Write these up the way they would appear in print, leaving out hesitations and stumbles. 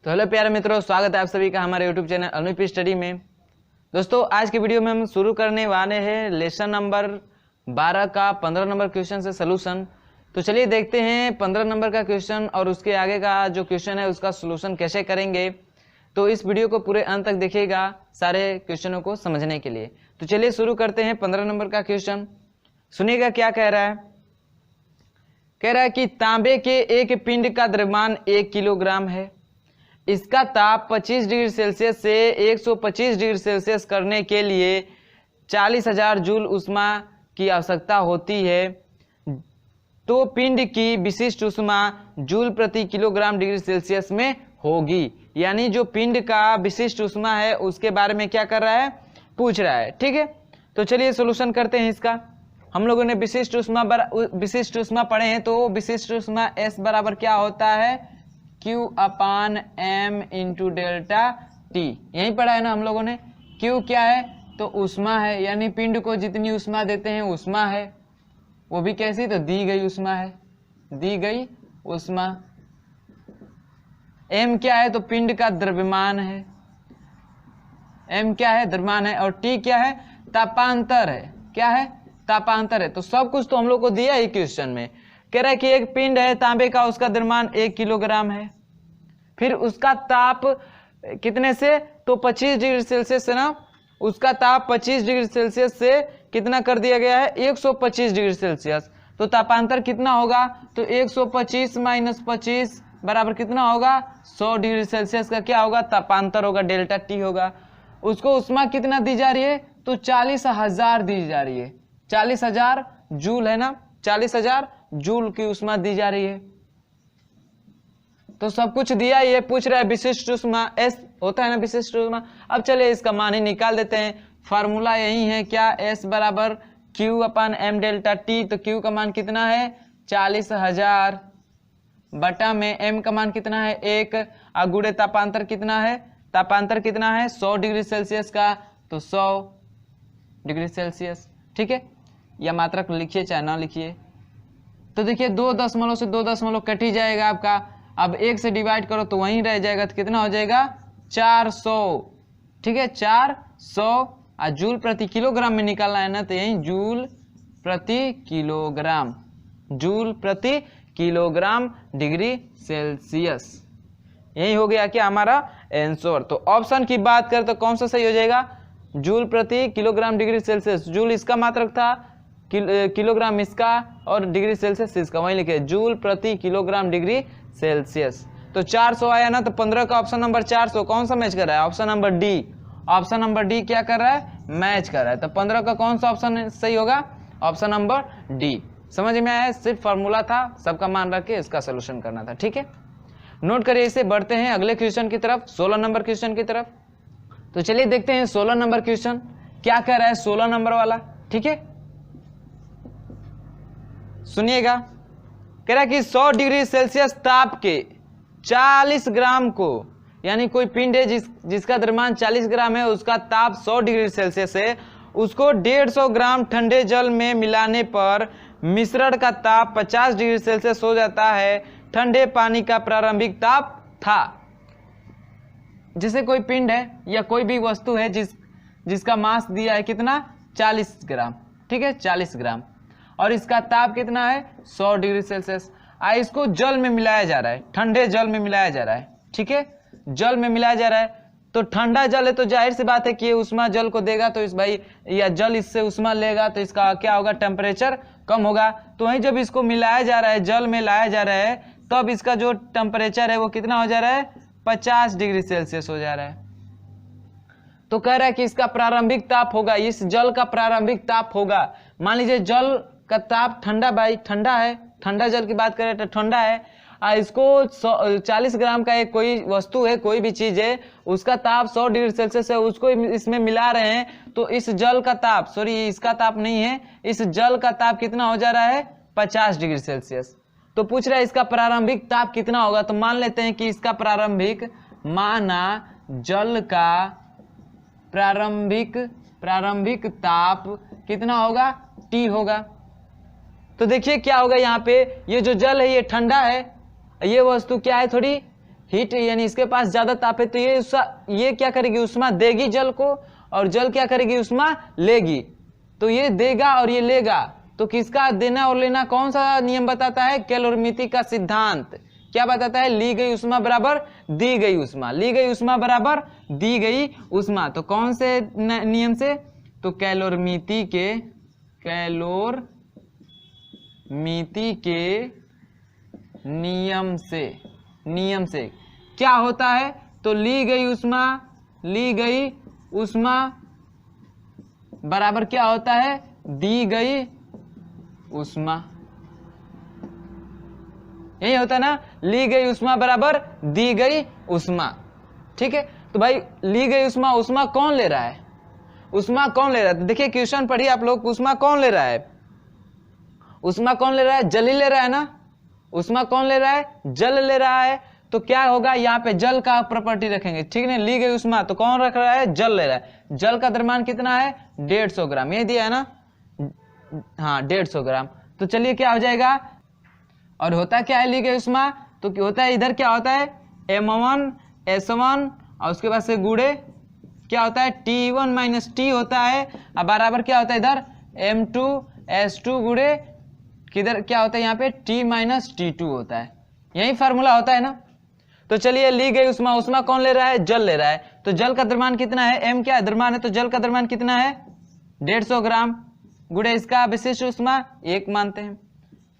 तो हेलो प्यारे मित्रों, स्वागत है आप सभी का हमारे यूट्यूब चैनल अनुप स्टडी में। दोस्तों आज की वीडियो में हम शुरू करने वाले हैं लेसन नंबर 12 का 15 नंबर क्वेश्चन से सलूशन। तो चलिए देखते हैं 15 नंबर का क्वेश्चन और उसके आगे का जो क्वेश्चन है उसका सलूशन कैसे करेंगे। तो इस वीडियो को पूरे अंत तक देखिएगा सारे क्वेश्चनों को समझने के लिए। तो चलिए शुरू करते हैं 15 नंबर का क्वेश्चन। सुनिएगा क्या कह रहा है। कह रहा है कि तांबे के एक पिंड का द्रव्यमान 1 किलोग्राम है। इसका ताप 25 डिग्री सेल्सियस से 125 डिग्री सेल्सियस करने के लिए 40,000 जूल ऊष्मा की आवश्यकता होती है। तो पिंड की विशिष्ट ऊष्मा जूल प्रति किलोग्राम डिग्री सेल्सियस में होगी। यानी जो पिंड का विशिष्ट ऊष्मा है उसके बारे में क्या कर रहा है, पूछ रहा है। ठीक है, तो चलिए सोल्यूशन करते हैं इसका। हम लोगों ने विशिष्ट ऊष्मा पढ़े हैं। तो विशिष्ट ऊष्मा S बराबर क्या होता है, Q अपान M इंटू डेल्टा T। यही पढ़ा है ना हम लोगों ने। Q क्या है, तो ऊष्मा है, यानी पिंड को जितनी ऊष्मा देते हैं ऊष्मा है। वो भी कैसी, तो दी गई ऊष्मा है, दी गई ऊष्मा। M क्या है, तो पिंड का द्रव्यमान है। M क्या है, द्रव्यमान है। और T क्या है, तापांतर है। क्या है, तापांतर है। तो सब कुछ तो हम लोग को दिया है क्वेश्चन में। कह रहा है कि एक पिंड है तांबे का, उसका द्रव्यमान 1 किलोग्राम है। फिर उसका ताप कितने से, तो 25 डिग्री सेल्सियस से ना, उसका ताप 25 डिग्री सेल्सियस से कितना कर दिया गया है, 125 डिग्री सेल्सियस। तो तापांतर कितना होगा, तो 125 माइनस 25 बराबर कितना होगा, 100 डिग्री सेल्सियस का क्या होगा, तापांतर होगा, डेल्टा टी होगा। उसको ऊष्मा कितना दी जा रही है, तो 40,000 दी जा रही है। 40,000 जूल है ना, 40,000 जूल की ऊष्मा दी जा रही है। तो सब कुछ दिया, ये पूछ रहा है विशिष्ट ऊष्मा S होता है ना, विशिष्ट ऊष्मा। अब चलिए इसका मान ही निकाल देते हैं। फार्मूला यही है क्या, S बराबर Q अपान M डेल्टा T। तो Q का मान कितना है, 40,000 बटा में M का मान कितना है, 1। गुणे तापांतर कितना है, तापांतर कितना है 100 डिग्री सेल्सियस का, तो 100 डिग्री सेल्सियस। ठीक है, या मात्रक लिखिए चाहे ना लिखिए। तो देखिए 2 दशमलव से 2 दशमलव कट ही जाएगा आपका। अब 1 से डिवाइड करो तो वहीं रह जाएगा, तो कितना हो जाएगा, 400। ठीक है, 400 जूल प्रति किलोग्राम में निकालना है ना, तो यही जूल प्रति किलोग्राम, जूल प्रति किलोग्राम डिग्री सेल्सियस। यही हो गया क्या हमारा आंसर। तो ऑप्शन की बात करें तो कौन सा सही हो जाएगा, जूल प्रति किलोग्राम डिग्री सेल्सियस। जूल इसका मात्रक था, किलोग्राम इसका, और डिग्री सेल्सियस इसका, वहीं लिखे जूल प्रति किलोग्राम डिग्री सेल्सियस। तो 400 आया ना, तो 15 का ऑप्शन नंबर 400 कौन सा मैच कर रहा है, option number D. Option number D क्या कर रहा है, मैच कर रहा है। तो 15 का कौन सा ऑप्शन सही होगा, ऑप्शन नंबर डी। समझ में आया, सिर्फ फॉर्मूला था, सबका मान रख के इसका सोल्यूशन करना था। ठीक है, नोट करिए इसे। बढ़ते हैं अगले क्वेश्चन की तरफ, 16 नंबर क्वेश्चन की तरफ। तो चलिए देखते हैं 16 नंबर क्वेश्चन क्या कह रहा है, 16 नंबर वाला। ठीक है, सुनिएगा। कह रहा है कि 100 डिग्री सेल्सियस ताप के 40 ग्राम को, यानी कोई पिंड है जिसका द्रव्यमान 40 ग्राम है, उसका ताप 100 डिग्री सेल्सियस है, उसको 150 ग्राम ठंडे जल में मिलाने पर मिश्रण का ताप 50 डिग्री सेल्सियस हो जाता है। ठंडे पानी का प्रारंभिक ताप था। जैसे कोई पिंड है या कोई भी वस्तु है जिसका मास दिया है कितना, 40 ग्राम। ठीक है, 40 ग्राम, और इसका ताप कितना है, 100 डिग्री सेल्सियस। इसको जल में मिलाया जा रहा है, ठंडे जल में मिलाया जा रहा है। ठीक है, जल में मिलाया जा रहा है। तो ठंडा जल है तो जाहिर सी बात है कि ऊष्मा जल को देगा, तो इस भाई या जल इससे ऊष्मा लेगा, तो इसका क्या होगा, टेम्परेचर कम होगा। तो वहीं जब इसको मिलाया जा रहा है, जल में लाया जा रहा है, तब इसका जो टेम्परेचर है वो कितना हो जा रहा है, 50 डिग्री सेल्सियस हो जा रहा है। तो कह रहा है कि इसका प्रारंभिक ताप होगा, इस जल का प्रारंभिक ताप होगा। मान लीजिए जल का ताप ठंडा, भाई ठंडा है, ठंडा जल की बात करें तो ठंडा है। इसको 40 ग्राम का एक कोई वस्तु है, कोई भी चीज है, उसका ताप 100 डिग्री सेल्सियस है, उसको इसमें मिला रहे हैं, तो इस जल का ताप, सॉरी इसका ताप नहीं है, इस जल का ताप कितना हो जा रहा है, 50 डिग्री सेल्सियस। तो पूछ रहा है इसका प्रारंभिक ताप कितना होगा। तो मान लेते हैं कि इसका प्रारंभिक, माना जल का प्रारंभिक ताप कितना होगा, T होगा। तो देखिए क्या होगा, यहाँ पे ये जो जल है ये ठंडा है, ये वस्तु क्या है, थोड़ी हीट यानी इसके पास ज्यादा ताप है, तो ये क्या करेगी, उष्मा देगी जल को, और जल क्या करेगी, उष्मा लेगी। तो ये देगा और ये लेगा, तो किसका देना और लेना कौन सा नियम बताता है, कैलोरीमिति का सिद्धांत। क्या बताता है, ली गई उष्मा बराबर दी गई उष्मा, ली गई उष्मा बराबर दी गई उष्मा। तो कौन से नियम से, तो कैलोरीमिति के नियम से क्या होता है, तो ली गई उष्मा बराबर क्या होता है, दी गई उष्मा। यही होता है ना, ली गई उष्मा बराबर दी गई उष्मा। ठीक है, तो भाई ली गई उष्मा कौन ले रहा है, उष्मा कौन ले रहा है, तो देखिए क्वेश्चन पढ़िए आप लोग, उष्मा कौन ले रहा है, उष्मा कौन ले रहा है, जल ही ले रहा है ना, उष्मा कौन ले रहा है, जल ले रहा है। तो क्या होगा, यहाँ पे जल का प्रॉपर्टी रखेंगे, ठीक है, ली गई उष्मा तो कौन रख रहा है, जल ले रहा है। जल का द्रव्यमान कितना है, 150 ग्राम, ये दिया है ना, हाँ 150 ग्राम। तो चलिए क्या हो जाएगा, और होता क्या है ली गई उष्मा, तो होता है इधर क्या होता है, M1 S1 और उसके बाद से गुड़े क्या होता है, T1 माइनस T होता है, अब बराबर क्या होता है इधर M2 S2 गुड़े किधर क्या होता है, यहाँ पे T माइनस T2 होता है। यही फार्मूला होता है ना। तो चलिए ली गई उष्मा कौन ले रहा है, जल ले रहा है। तो जल का द्रव्यमान कितना है, M क्या द्रव्यमान है, तो जल का द्रव्यमान कितना है 150 ग्राम गुड़े इसका विशिष्ट उष्मा 1 मानते हैं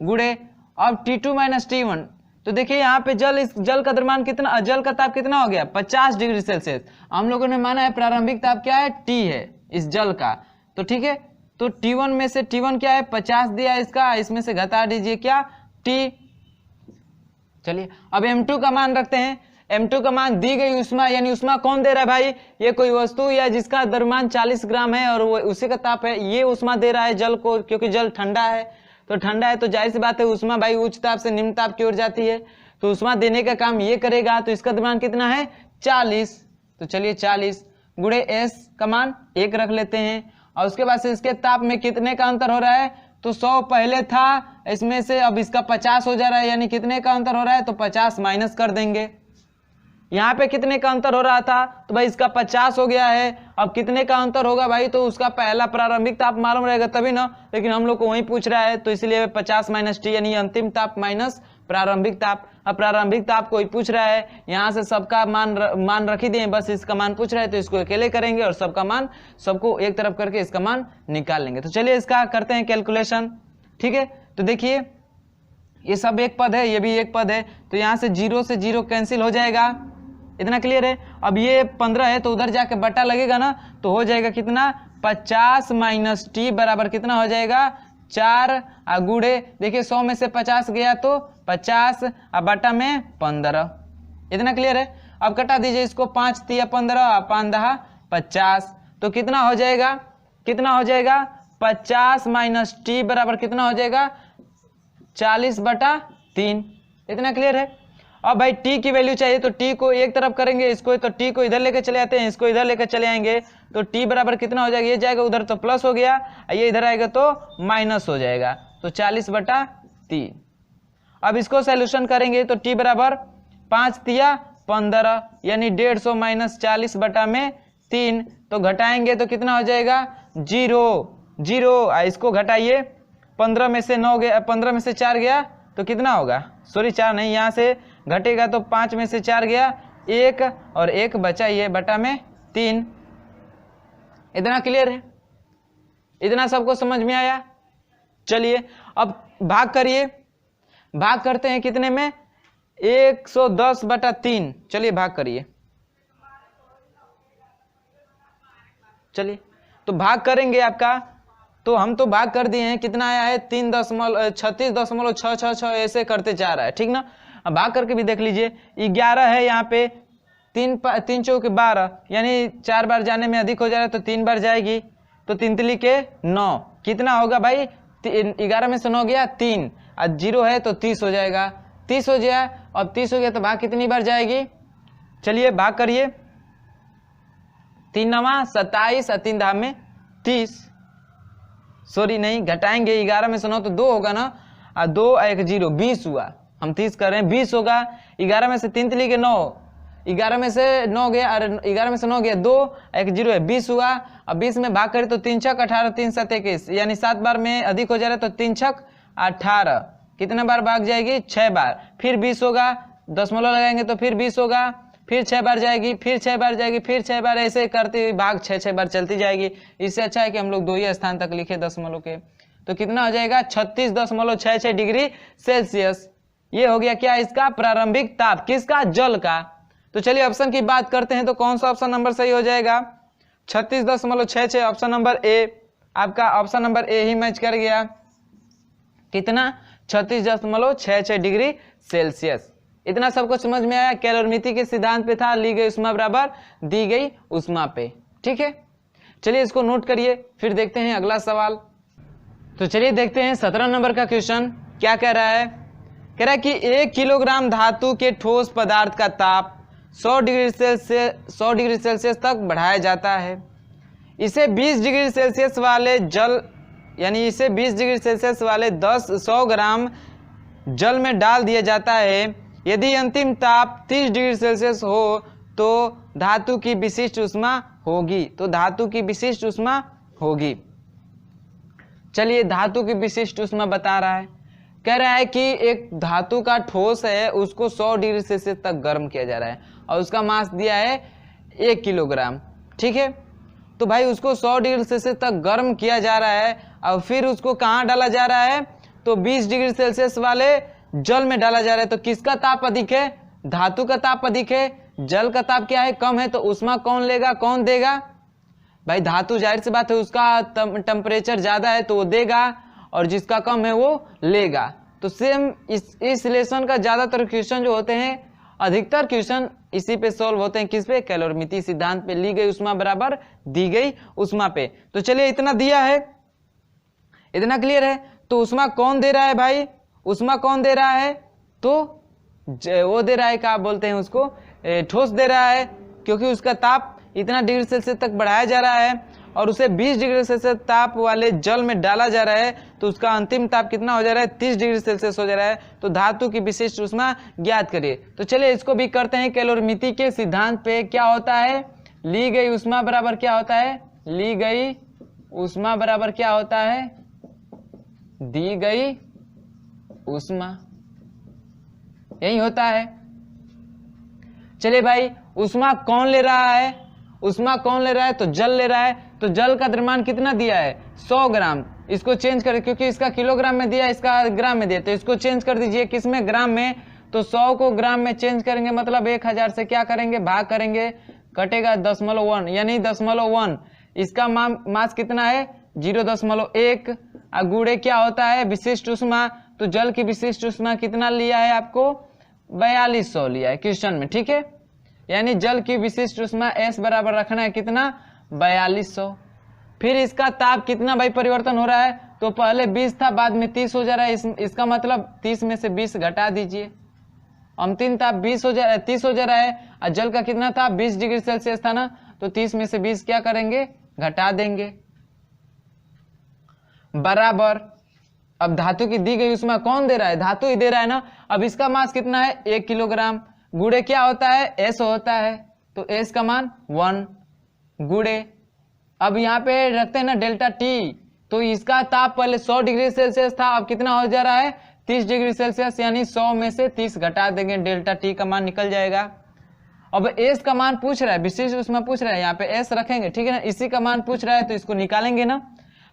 गुड़े अब T2 माइनस T1। तो देखिए यहाँ पे जल का द्रव्यमान कितना, जल का ताप कितना हो गया 50 डिग्री सेल्सियस। हम लोगों ने माना है प्रारंभिक ताप क्या है, T है इस जल का। तो ठीक है, तो T1 में से T1 क्या है 50 दिया इसका, इसमें से घटा दीजिए क्या T। चलिए अब M2 का मान रखते हैं। M2 का मान दी गई उष्मा, यानी उष्मा कौन दे रहा है भाई, ये कोई वस्तु या जिसका द्रव्यमान 40 ग्राम है और वो उसी का ताप है, ये उष्मा दे रहा है जल को, क्योंकि जल ठंडा है। तो ठंडा है तो जाहिर सी बात है उष्मा भाई उच्च ताप से निम्न ताप की ओर जाती है, तो उष्मा देने का काम ये करेगा। तो इसका द्रव्यमान कितना है 40। तो चलिए 40 गुणे S का मान 1 रख लेते हैं, और उसके बाद से इसके ताप में कितने का अंतर हो रहा है, तो 100 पहले था इसमें से, अब इसका 50 हो जा रहा है, यानी कितने का अंतर हो रहा है, तो 50 माइनस कर देंगे। यहाँ पे कितने का अंतर हो रहा था, तो भाई इसका 50 हो गया है। अब कितने का अंतर होगा भाई, तो उसका पहला प्रारंभिक ताप मालूम रहेगा तभी ना, लेकिन हम लोग को वही पूछ रहा है, तो इसलिए 50 माइनस T यानी अंतिम ताप माइनस प्रारंभिक ताप। अब प्रारंभिक ताप कोई पूछ रहा है, यहाँ से सबका मान रख ही दिए, बस इसका मान पूछ रहा है तो इसको अकेले करेंगे और सबको एक तरफ करके इसका मान निकाल लेंगे। तो चलिए इसका करते हैं कैलकुलेशन। ठीक है, तो देखिए ये सब एक पद है, ये भी एक पद है, तो यहाँ से 0 से 0 कैंसिल हो जाएगा। इतना क्लियर है। अब ये 15 है तो उधर जाके बटा लगेगा ना, तो हो जाएगा कितना 50 माइनस T बराबर कितना हो जाएगा 4 गुड़े, देखिए 100 में से 50 गया तो 50 और बटा में 15। इतना क्लियर है। अब कटा दीजिए इसको, 5 तिया 15 और 5 दहा 50, तो कितना हो जाएगा 50 माइनस T बराबर कितना हो जाएगा 40/3। इतना क्लियर है। अब भाई T की वैल्यू चाहिए, तो T को एक तरफ करेंगे इसको, तो T को इधर लेके चले आते हैं, इसको इधर लेके चले आएंगे, तो T बराबर कितना हो जाएगा, ये जाएगा उधर तो प्लस हो गया, ये इधर आएगा तो माइनस हो जाएगा, तो 40/3। अब इसको सॉल्यूशन करेंगे तो T बराबर 5 तिया 15 यानी 150 माइनस 40/3, तो घटाएंगे तो कितना हो जाएगा 0। इसको घटाइए, 15 में से 9 गया, 15 में से 4 गया तो कितना होगा, सॉरी 4 नहीं, यहाँ से घटेगा तो 5 में से 4 गया 1 और 1 बचा, ये बटा में 3। इतना क्लियर है, इतना सबको समझ में आया। चलिए अब भाग करिए, भाग करते हैं कितने में 110/3। चलिए भाग करिए, चलिए तो भाग करेंगे आपका, तो हम तो भाग कर दिए हैं, कितना आया है 36.666 ऐसे करते जा रहा है, ठीक ना। अब भाग करके भी देख लीजिए, 11 है यहाँ पे, 3 चौके 12 यानी 4 बार जाने में अधिक हो जा रहा है, तो 3 बार जाएगी, तो 3 तिली के 9 कितना होगा भाई, 11 में से 9 गया 3 और 0 है तो 30 हो जाएगा, 30 हो जाए। अब 30 हो गया तो भाग कितनी बार जाएगी, चलिए भाग करिए, 3 9 27 और 3 10 में 30, सॉरी नहीं घटाएंगे, 11 में से 9 तो 2 होगा ना, और 2 1 0 20 हुआ, हम 30 कर रहे हैं, 20 होगा, 11 में से 3 चली गए 9, 11 में से 9 गया, अरे 11 में से 9 गया 2, 1 0 है, 20 हुआ। अब 20 में भाग करें तो 3 छक 18, 3 7 21, यानी 7 बार में अधिक हो जा रहा है, तो 3 छक 18, कितना बार भाग जाएगी, 6 बार। फिर 20 होगा, दशमलव लगाएंगे तो फिर 20 होगा, फिर 6 बार जाएगी, फिर 6 बार जाएगी, फिर 6 बार, ऐसे करते हुए भाग 6 बार चलती जाएगी। इससे अच्छा है कि हम लोग 2 ही स्थान तक लिखे दशमलव के। तो कितना हो जाएगा, 36.66 डिग्री सेल्सियस। ये हो गया क्या, इसका प्रारंभिक ताप, किसका, जल का। तो चलिए ऑप्शन की बात करते हैं, तो कौन सा ऑप्शन नंबर सही हो जाएगा, 36.66, ऑप्शन नंबर ए। आपका ऑप्शन नंबर ए ही मैच कर गया, कितना, 36.66 डिग्री सेल्सियस। इतना सबको समझ में आया। कैलोरीमिति के सिद्धांत पे था, ली गई उष्मा बराबर दी गई उष्मा पे। ठीक है, चलिए इसको नोट करिए, फिर देखते हैं अगला सवाल। तो चलिए देखते हैं 17 नंबर का क्वेश्चन क्या कह रहा है। कह रहा है कि 1 किलोग्राम धातु के ठोस पदार्थ का ताप 100 डिग्री सेल्सियस तक बढ़ाया जाता है। इसे 20 डिग्री सेल्सियस वाले जल, यानी इसे 20 डिग्री सेल्सियस वाले 100 ग्राम जल में डाल दिया जाता है। यदि अंतिम ताप 30 डिग्री सेल्सियस हो तो धातु की विशिष्ट ऊष्मा होगी। तो धातु की विशिष्ट ऊष्मा होगी। चलिए धातु की विशिष्ट ऊष्मा बता रहा है। कह रहा है कि एक धातु का ठोस है, उसको 100 डिग्री सेल्सियस तक गर्म किया जा रहा है और उसका मास दिया है 1 किलोग्राम। ठीक है, तो भाई उसको 100 डिग्री सेल्सियस तक गर्म किया जा रहा है और फिर उसको कहाँ डाला जा रहा है, तो 20 डिग्री सेल्सियस वाले जल में डाला जा रहा है। तो किसका ताप अधिक है, धातु का ताप अधिक है, जल का ताप क्या है, कम है। तो ऊष्मा कौन लेगा, कौन देगा, भाई धातु, जाहिर सी बात है उसका टेम्परेचर ज्यादा है तो वो देगा और जिसका कम है वो लेगा। तो सेम इस रिलेशन का ज्यादातर क्वेश्चन जो होते हैं, अधिकतर क्वेश्चन इसी पे सॉल्व होते हैं, किस पे, कैलोरीमिति सिद्धांत पे, ली गई उष्मा बराबर दी गई उष्मा पे। तो चलिए इतना दिया है, इतना क्लियर है। तो उष्मा कौन दे रहा है भाई, उष्मा कौन दे रहा है, तो वो दे रहा है, क्या बोलते हैं उसको, ठोस दे रहा है, क्योंकि उसका ताप इतना डिग्री सेल्सियस तक बढ़ाया जा रहा है और उसे 20 डिग्री सेल्सियस ताप वाले जल में डाला जा रहा है। तो उसका अंतिम ताप कितना हो जा रहा है, 30 डिग्री सेल्सियस हो जा रहा है। तो धातु की विशिष्ट ऊष्मा ज्ञात करिए। तो चलिए इसको भी करते हैं। कैलोरीमिति के सिद्धांत पे क्या होता है, ली गई ऊष्मा बराबर क्या होता है, ली गई ऊष्मा बराबर क्या होता है, दी गई ऊष्मा, यही होता है। चलिए भाई ऊष्मा कौन ले रहा है, ऊष्मा कौन ले रहा है, तो जल ले रहा है। तो जल का द्रव्यमान कितना दिया है, 100 ग्राम। इसको चेंज करें, क्योंकि इसका किलोग्राम में दिया, इसका ग्राम में दिया, तो इसको चेंज कर दीजिए किसमें, ग्राम में। तो 100 को ग्राम में चेंज करेंगे, मतलब 1000 से क्या करेंगे, भाग करेंगे, कटेगा 0.1, यानी 0.1। इसका मास कितना है, 0.1। गुणे क्या होता है, विशिष्ट ऊष्मा। तो जल की विशिष्ट ऊष्मा कितना लिया है आपको, 4200 लिया है क्वेश्चन में। ठीक है, यानी जल की विशिष्ट ऊष्मा S बराबर रखना है कितना, 4200। फिर इसका ताप कितना भाई परिवर्तन हो रहा है, तो पहले 20 था, बाद में 30 हो जा रहा है। इसका मतलब 30 में से 20 घटा दीजिए, अंतिम ताप 30 हो जा रहा है। और जल का कितना था, 20 डिग्री सेल्सियस था ना, तो 30 में से 20 क्या करेंगे, घटा देंगे, बराबर। अब धातु की दी गई ऊष्मा कौन दे रहा है, धातु ही दे रहा है ना। अब इसका मास कितना है, 1 किलोग्राम। गुणे क्या होता है, S होता है, तो S का मान 1 गुणे। अब यहाँ पे रखते हैं ना डेल्टा टी, तो इसका ताप पहले 100 डिग्री सेल्सियस था, अब कितना हो जा रहा है, 30 डिग्री सेल्सियस, यानी 100 में से 30 घटा देंगे, डेल्टा टी का मान निकल जाएगा। अब S का मान पूछ रहा है, विशिष्ट ऊष्मा पूछ रहा है, यहाँ पे S रखेंगे, ठीक है ना, इसी का मान पूछ रहा है तो इसको निकालेंगे ना।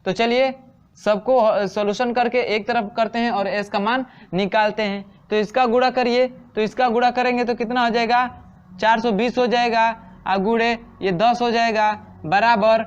तो चलिए सबको सॉल्यूशन करके एक तरफ करते हैं और S का मान निकालते हैं। तो इसका गुणा करिए, तो इसका गुणा करेंगे तो कितना हो जाएगा, 420 हो जाएगा, और गुणे ये 10 हो जाएगा, बराबर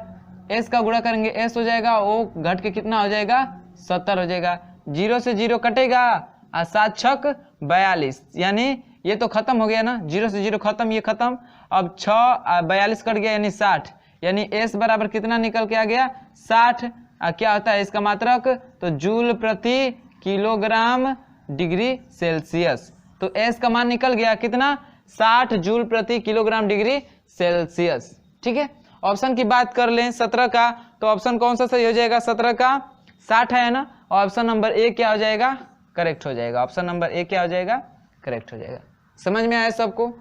S का गुणा करेंगे, S हो जाएगा, वो घट के कितना हो जाएगा, 70 हो जाएगा। 0 से 0 कटेगा और 7 छक 42, यानी ये तो खत्म हो गया ना, 0 से 0 खत्म, ये खत्म। अब 6 42 कट गया, यानी 60, यानी S बराबर कितना निकल के आ गया, 60। क्या होता है इसका मात्रक, तो जूल प्रति किलोग्राम डिग्री सेल्सियस। तो S का मान निकल गया कितना, 60 जूल प्रति किलोग्राम डिग्री सेल्सियस। ठीक है, ऑप्शन की बात कर लें 17 का, तो ऑप्शन कौन सा सही हो जाएगा, 17 का 60 है ना, ऑप्शन नंबर ए क्या हो जाएगा, करेक्ट हो जाएगा। ऑप्शन नंबर ए क्या हो जाएगा, करेक्ट हो जाएगा। समझ में आया सबको?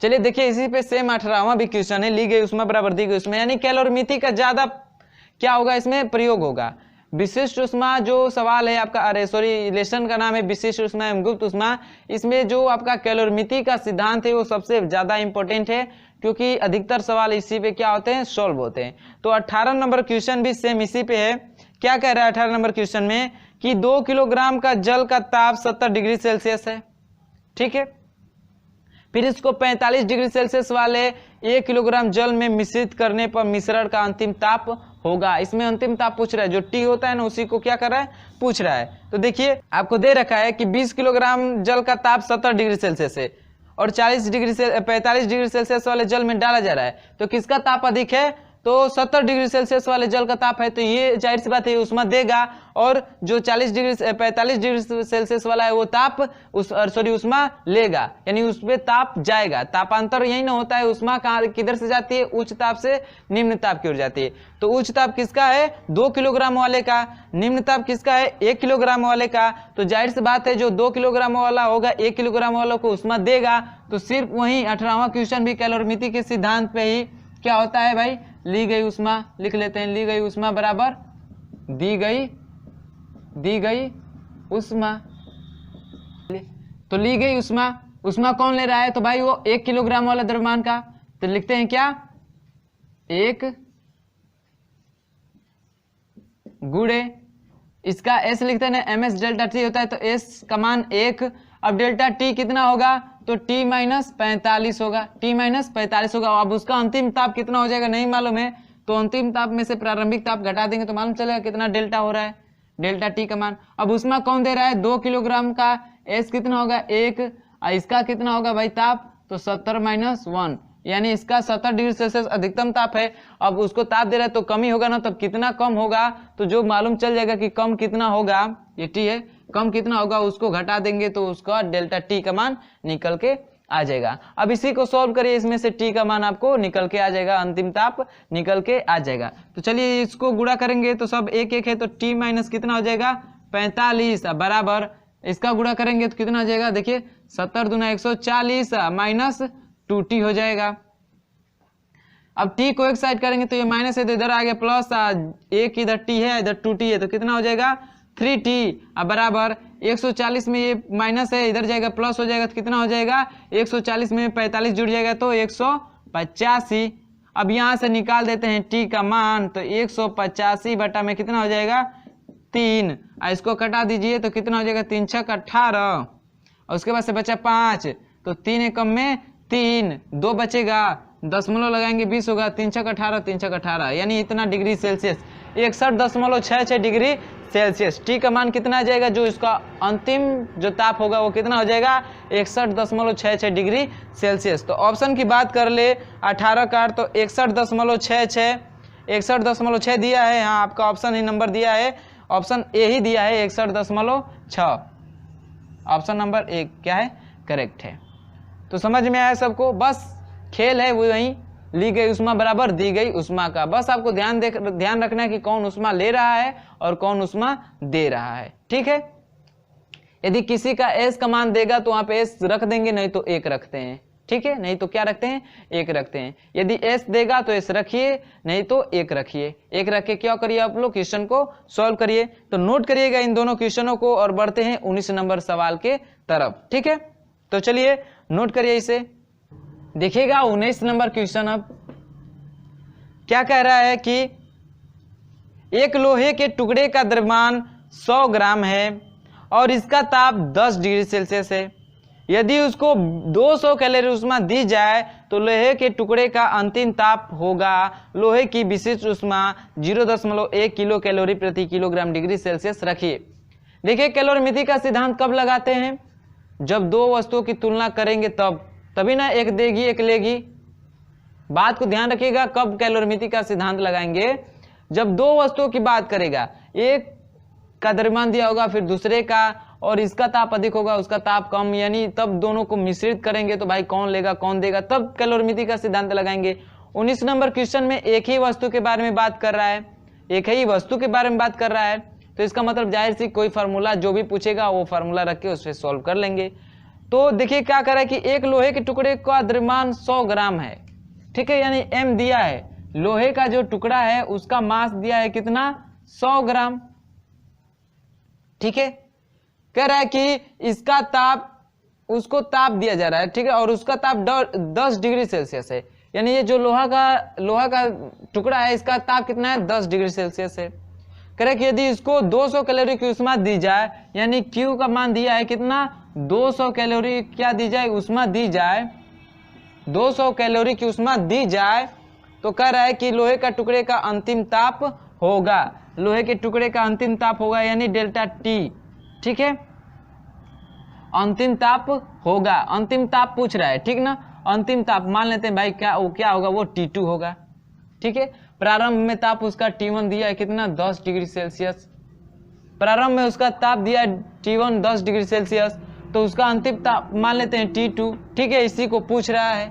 चलिए देखिए इसी पे सेम 18वां भी क्वेश्चन है, ली गई उष्मा बराबर दी गई उष्मा, यानी कैलोरीमिति का ज्यादा क्या होगा इसमें प्रयोग होगा। विशिष्ट उष्मा जो सवाल है आपका, अरे सॉरी लेसन का नाम है विशिष्ट उष्मा एवं गुप्त उष्मा, इसमें जो आपका कैलोरीमिति का सिद्धांत है वो सबसे ज्यादा इंपॉर्टेंट है, क्योंकि अधिकतर सवाल इसी पे क्या होते हैं, सॉल्व होते हैं। तो 18 नंबर क्वेश्चन भी सेम इसी पे है। क्या कह रहा है 18 नंबर क्वेश्चन में कि 2 किलोग्राम का जल का ताप 70 डिग्री सेल्सियस है, ठीक है। फिर इसको 45 डिग्री सेल्सियस वाले 1 किलोग्राम जल में मिश्रित करने पर मिश्रण का अंतिम ताप होगा। इसमें अंतिम ताप पूछ रहा है, जो टी होता है ना उसी को क्या कर रहा है, पूछ रहा है। तो देखिए आपको दे रखा है कि 20 किलोग्राम जल का ताप 70 डिग्री सेल्सियस है और 45 डिग्री सेल्सियस वाले जल में डाला जा रहा है, तो किसका ताप अधिक है, तो 70 डिग्री सेल्सियस वाले जल का ताप है, तो ये जाहिर सी बात है उष्मा देगा, और जो 45 डिग्री सेल्सियस वाला है वो ताप उष्मा लेगा, यानी उस पे ताप जाएगा। तापांतर यही ना होता है, उष्मा कहाँ किधर से जाती है, उच्च ताप से निम्न ताप की ओर जाती है। तो उच्च ताप किसका है, 2 किलोग्राम वाले का, निम्न ताप किसका है, 1 किलोग्राम वाले का। तो जाहिर सी बात है जो 2 किलोग्राम वाला होगा 1 किलोग्राम वालों को उष्मा देगा। तो सिर्फ वही 18वां क्वेश्चन भी कैलोरीमिति के सिद्धांत पे ही क्या होता है भाई, ली गई उष्मा लिख लेते हैं, ली गई उष्मा बराबर दी गई उष्मा। तो ली गई उष्मा कौन ले रहा है, तो भाई वो 1 किलोग्राम वाला द्रव्यमान का, तो लिखते हैं क्या, 1 गुणे इसका S लिखते हैं ना, ms डेल्टा टी होता है, तो S का मान 1। अब डेल्टा टी कितना होगा, तो T माइनस 45 होगा, T माइनस 45 होगा। अब उसका अंतिम ताप कितना हो जाएगा नहीं मालूम है, तो अंतिम ताप में से प्रारंभिक ताप घटा देंगे तो मालूम चलेगा कितना डेल्टा हो रहा है, डेल्टा टी का मान। अब उसमें कौन दे रहा है, 2 किलोग्राम का S कितना होगा 1, इसका कितना होगा भाई ताप, तो 70 माइनस 1, यानी इसका 70 डिग्री सेल्सियस अधिकतम ताप है। अब उसको ताप दे रहा है तो कम ही होगा ना, तब कितना कम होगा, तो जो मालूम चल जाएगा कि कम कितना होगा, ये टी है, कम कितना होगा उसको घटा देंगे तो उसका डेल्टा टी का मान निकल के आ जाएगा। अब इसी को सॉल्व करिए, इसमें से टी का मान आपको निकल के आ जाएगा, अंतिम ताप निकल के आ जाएगा। तो चलिए इसको गुणा करेंगे तो सब 1 है, तो टी माइनस कितना हो जाएगा 45 बराबर, इसका गुणा करेंगे तो कितना हो जाएगा, देखिए 70 दूना 140 माइनस 2t हो जाएगा। अब t को एक साइड करेंगे तो ये माइनस है तो इधर आ गया प्लस, एक इधर t है इधर 2t है, तो कितना हो जाएगा 3t बराबर 140 में ये माइनस है इधर जाएगा प्लस हो जाएगा, तो कितना हो जाएगा 140 में 45 जुड़ जाएगा तो 185। अब यहाँ से निकाल देते हैं t का मान, तो 185 बटा में कितना हो जाएगा 3, इसको कटा दीजिए तो कितना हो जाएगा 3 छक 18, और उसके बाद से बचा 5, तो 3 एकम में 3, 2 बचेगा, दशमलव लगाएंगे 20 होगा, 3 छक 18, 3 छक 18, यानी इतना degree Celsius 61.66 degree Celsius. T का मान कितना आ जाएगा, जो इसका अंतिम जो ताप होगा वो कितना हो जाएगा 61.66 डिग्री सेल्सियस। तो ऑप्शन की बात कर ले 18 का, तो 61.6 दिया है, हाँ आपका ऑप्शन ही नंबर दिया है, ऑप्शन ए ही दिया है 61.6, ऑप्शन नंबर 1 क्या है करेक्ट है। तो समझ में आया सबको, बस खेल है वो वही ली गई उष्मा बराबर दी गई उष्मा का, बस आपको ध्यान रखना है कि कौन उष्मा ले रहा है और कौन उष्मा दे रहा है, ठीक है। यदि किसी का S का मान देगा तो वहां पे S रख देंगे, नहीं तो 1 रखते हैं, ठीक है, नहीं तो क्या रखते हैं 1 रखते हैं। यदि S देगा तो S रखिए, नहीं तो 1 रखिए, 1 रख के क्या करिए आप लोग क्वेश्चन को सॉल्व करिए। तो नोट करिएगा इन दोनों क्वेश्चनों को और बढ़ते हैं 19 नंबर सवाल के तरफ, ठीक है। तो चलिए नोट करिए इसे, देखिएगा 19 नंबर क्वेश्चन। अब क्या कह रहा है कि एक लोहे के टुकड़े का द्रव्यमान 100 ग्राम है और इसका ताप 10 डिग्री सेल्सियस है। यदि उसको 200 कैलोरी उष्मा दी जाए तो लोहे के टुकड़े का अंतिम ताप होगा। लोहे की विशिष्ट उष्मा 0.1 किलो कैलोरी प्रति किलोग्राम डिग्री सेल्सियस रखिए। देखिए कैलोरीमिति का सिद्धांत कब लगाते हैं, जब दो वस्तुओं की तुलना करेंगे तभी ना एक देगी एक लेगी। बात को ध्यान रखिएगा, कब कैलोरीमिति का सिद्धांत लगाएंगे, जब दो वस्तुओं की बात करेगा, एक का द्रव्यमान दिया होगा फिर दूसरे का, और इसका ताप अधिक होगा उसका ताप कम, यानी तब दोनों को मिश्रित करेंगे तो भाई कौन लेगा कौन देगा, तब कैलोरीमिति का सिद्धांत लगाएंगे। 19 नंबर क्वेश्चन में एक ही वस्तु के बारे में बात कर रहा है, एक ही वस्तु के बारे में बात कर रहा है, तो इसका मतलब जाहिर सी कोई फार्मूला जो भी पूछेगा वो फार्मूला रख के उस पर सॉल्व कर लेंगे। तो देखिए क्या कर रहा है कि एक लोहे के टुकड़े का द्रव्यमान 100 ग्राम है, ठीक है, यानी m दिया है, लोहे का जो टुकड़ा है उसका मास दिया है कितना 100 ग्राम, ठीक है। कह रहा है कि इसका ताप, उसको ताप दिया जा रहा है, ठीक है, और उसका ताप 10 डिग्री सेल्सियस है, यानी ये जो लोहा का टुकड़ा है इसका ताप कितना है 10 डिग्री सेल्सियस है। कह रहा है कि यदि इसको 200 कैलोरी की उष्मा दी जाए, यानी Q का मान दिया है कितना 200 कैलोरी क्या दी जाए उष्मा दी जाए, 200 कैलोरी की उष्मा दी जाए, तो कह रहा है कि लोहे का टुकड़े का अंतिम ताप होगा, लोहे के टुकड़े का अंतिम ताप होगा यानी डेल्टा T, ठीक है, अंतिम ताप होगा, अंतिम ताप पूछ रहा है, ठीक ना, अंतिम ताप मान लेते हैं भाई क्या होगा, वो T2 होगा, ठीक है। प्रारंभ में ताप उसका T1 दिया है कितना 10 डिग्री सेल्सियस, प्रारंभ में उसका ताप दिया है T1 10 डिग्री सेल्सियस, तो उसका अंतिम ताप मान लेते हैं T2, ठीक है, इसी को पूछ रहा है।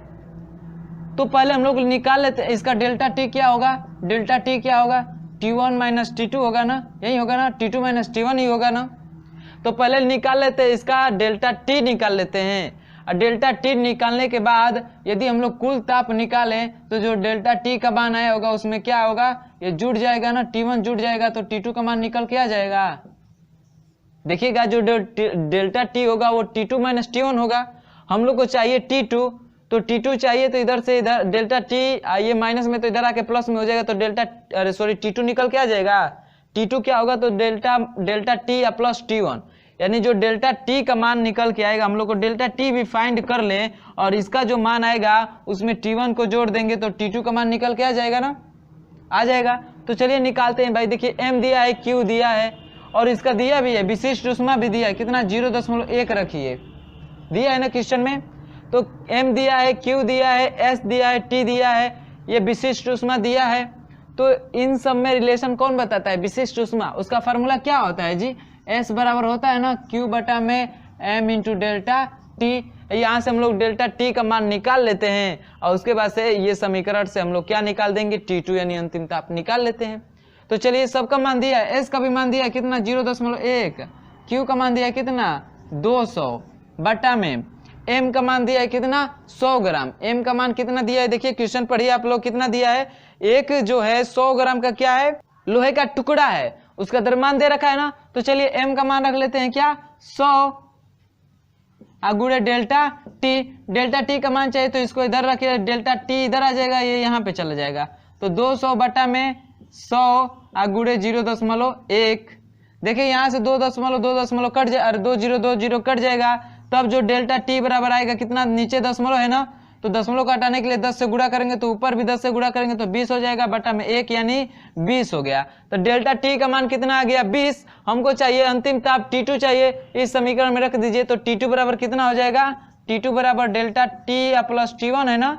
तो पहले हम लोग निकाल लेते हैं इसका डेल्टा T क्या होगा, डेल्टा T क्या होगा T1 माइनस T2 होगा ना, यही होगा ना, T2 माइनस T1 ही होगा ना। तो पहले निकाल लेते हैं इसका डेल्टा T निकाल लेते हैं, और डेल्टा T निकालने के बाद यदि हम लोग कुल ताप निकालें तो जो डेल्टा T का मान आया होगा उसमें क्या होगा, ये जुड़ जाएगा ना, T1 जुड़ जाएगा तो T2 का मान निकल के आ जाएगा। देखिएगा जो डेल्टा T होगा वो T2 माइनस T1 होगा, हम लोग को चाहिए T2, तो T2 चाहिए तो इधर से इधर डेल्टा T ये माइनस में तो इधर आके प्लस में हो जाएगा, तो T2 निकल के आ जाएगा। T2 क्या होगा तो डेल्टा T या प्लस T1, यानी जो डेल्टा T का मान निकल के आएगा, हम लोग को डेल्टा T भी फाइंड कर लें और इसका जो मान आएगा उसमें T1 को जोड़ देंगे तो T2 का मान निकल के आ जाएगा ना, आ जाएगा। तो चलिए निकालते हैं भाई, देखिए m दिया है, q दिया है और इसका दिया भी है, विशिष्ट ऊष्मा भी दिया है, कितना 0.1 रखिए, दिया है ना क्वेश्चन में। तो m दिया है, q दिया है, s दिया है, t दिया है, ये विशिष्ट ऊष्मा दिया है। तो इन सब में रिलेशन कौन बताता है, विशिष्ट ऊष्मा, उसका फार्मूला क्या होता है जी, S बराबर होता है ना Q बटा में m इंटू डेल्टा T। यहाँ से हम लोग डेल्टा T का मान निकाल लेते हैं और उसके बाद से ये समीकरण से हम लोग क्या निकाल देंगे, T2 यानी अंतिम ताप निकाल लेते हैं। तो चलिए सबका मान दिया है, S का भी मान दिया है कितना 0.1, Q का मान दिया है कितना 200 बटा में m का मान दिया है कितना 100 ग्राम, m का मान कितना दिया है, देखिए क्वेश्चन पढ़िए आप लोग, कितना दिया है, एक जो है 100 ग्राम का क्या है, लोहे का टुकड़ा है, उसका द्रव्यमान दे रखा है ना। तो चलिए m का मान रख लेते हैं क्या 100 गुणे डेल्टा T, डेल्टा T का मान चाहिए तो इसको इधर रखिए, डेल्टा T इधर आ जाएगा, ये यहाँ पे चला जाएगा, तो 200 बटा में 100 गुणे 0.1, देखिए यहाँ से 2.2 कट जाए, अरे 2020 कट जाएगा, तब जो डेल्टा T बराबर आएगा कितना, नीचे दशमलव है ना, तो दशमलव को हटाने के लिए 10 से गुणा करेंगे तो ऊपर भी 10 से गुणा करेंगे तो 20 हो जाएगा, बटा में 1 यानी 20 हो गया। तो डेल्टा T का मान कितना आ गया 20, हमको चाहिए अंतिम ताप T2 चाहिए, इस समीकरण में रख दीजिए। तो T2 बराबर कितना हो जाएगा, T2 बराबर डेल्टा T या प्लस T1 है ना,